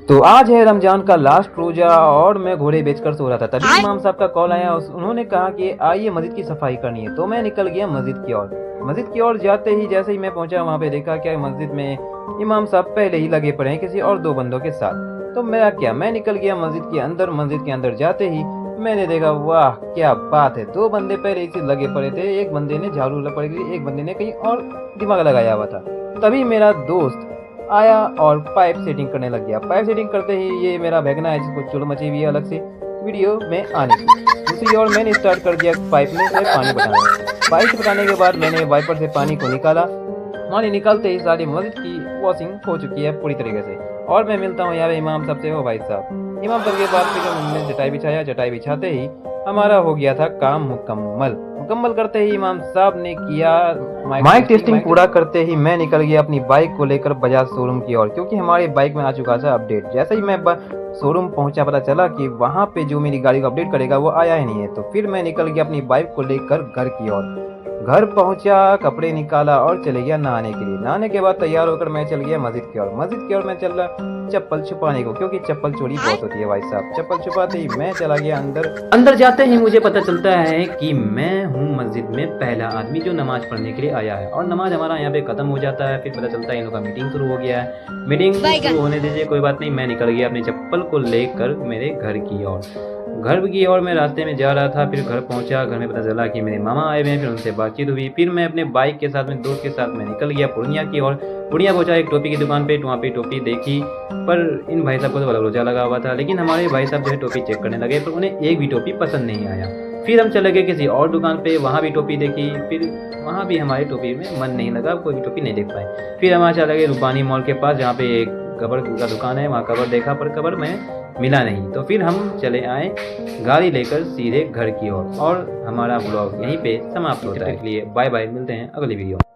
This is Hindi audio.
तो आज है रमजान का लास्ट रोजा और मैं घोड़े बेचकर सो रहा था। तभी इमाम साहब का कॉल आया। उन्होंने कहा कि आइए मस्जिद की सफाई करनी है। तो मैं निकल गया मस्जिद की ओर। मस्जिद की ओर जाते ही जैसे ही मैं पहुंचा वहां पे देखा क्या मस्जिद में इमाम साहब पहले ही लगे पड़े हैं किसी और दो बंदों के साथ। तो मेरा क्या, मैं निकल गया मस्जिद के अंदर। मस्जिद के अंदर जाते ही मैंने देखा, वाह क्या बात है, दो बंदे पहले ही से लगे पड़े थे। एक बंदे ने झाड़ू पकड़ ली, एक बंदे ने कहीं और दिमाग लगाया हुआ था। तभी मेरा दोस्त आया और पाइप सेटिंग करने लग गया। पाइप सेटिंग करते ही ये मेरा भगना है जिसको चुल मची हुई है अलग से वीडियो में आने की। दूसरी ओर मैंने स्टार्ट कर दिया पाइप में से पानी बटाना। पाइप बटाने के बाद मैंने वाइपर से पानी को निकाला। पानी निकालते ही सारी मस्जिद की वॉशिंग हो चुकी है पूरी तरीके से। और मैं मिलता हूँ यार इमाम साहब से। हो भाई साहब, इमाम साहब के बाद फिर हमने चटाई बिछाया। चटाई बिछाते ही हमारा हो गया था काम मुकम्मल करते ही इमाम साहब ने किया माइक टेस्टिंग पूरा करते ही मैं निकल गया अपनी बाइक को लेकर बजाज शोरूम की ओर, क्योंकि हमारी बाइक में आ चुका था अपडेट। जैसे ही मैं शोरूम पहुंचा पता चला कि वहां पे जो मेरी गाड़ी को अपडेट करेगा वो आया ही नहीं है। तो फिर मैं निकल गया अपनी बाइक को लेकर घर की ओर। घर पहुंचा, कपड़े निकाला और चले गया नहाने के लिए। नहाने के बाद तैयार होकर मैं चल गया मस्जिद की ओर। मस्जिद की ओर मैं चल रहा चप्पल छुपाने को, क्योंकि चप्पल चोरी बहुत होती है भाई साहब। चप्पल छुपाते ही मैं चला गया अंदर जाते ही मुझे पता चलता है कि मैं हूँ मस्जिद में पहला आदमी जो नमाज पढ़ने के लिए आया है। और नमाज हमारा यहाँ पे खत्म हो जाता है। फिर पता चलता है इन लोगों का मीटिंग शुरू हो गया है। मीटिंग शुरू होने दीजिए, कोई बात नहीं। मैं निकल गया अपनी चप्पल को लेकर मेरे घर की ओर। घर की ओर मैं रास्ते में जा रहा था। फिर घर पहुंचा। घर में पता चला कि मेरे मामा आए हुए हैं। फिर उनसे बातचीत हुई। फिर मैं अपने बाइक के साथ में दोस्त के साथ में निकल गया पूर्णिया की ओर। पूर्णिया पहुंचा एक टोपी की दुकान पे। वहाँ पे टोपी देखी, पर इन भाई साहब को तो बड़ा रोजा लगा हुआ था। लेकिन हमारे भाई साहब जो है टोपी चेक करने लगे, पर उन्हें एक भी टोपी पसंद नहीं आया। फिर हम चले गए किसी और दुकान पे, वहाँ भी टोपी देखी। फिर वहाँ भी हमारी टोपी में मन नहीं लगा, कोई भी टोपी नहीं देख पाए। फिर हम चले गए रूपानी मॉल के पास, जहाँ पे एक कवर का दुकान है। वहाँ कवर देखा, पर कवर में मिला नहीं। तो फिर हम चले आए गाड़ी लेकर सीधे घर की ओर। और हमारा ब्लॉग यहीं पे समाप्त होता है। इसलिए बाय बाय, मिलते हैं अगली वीडियो में।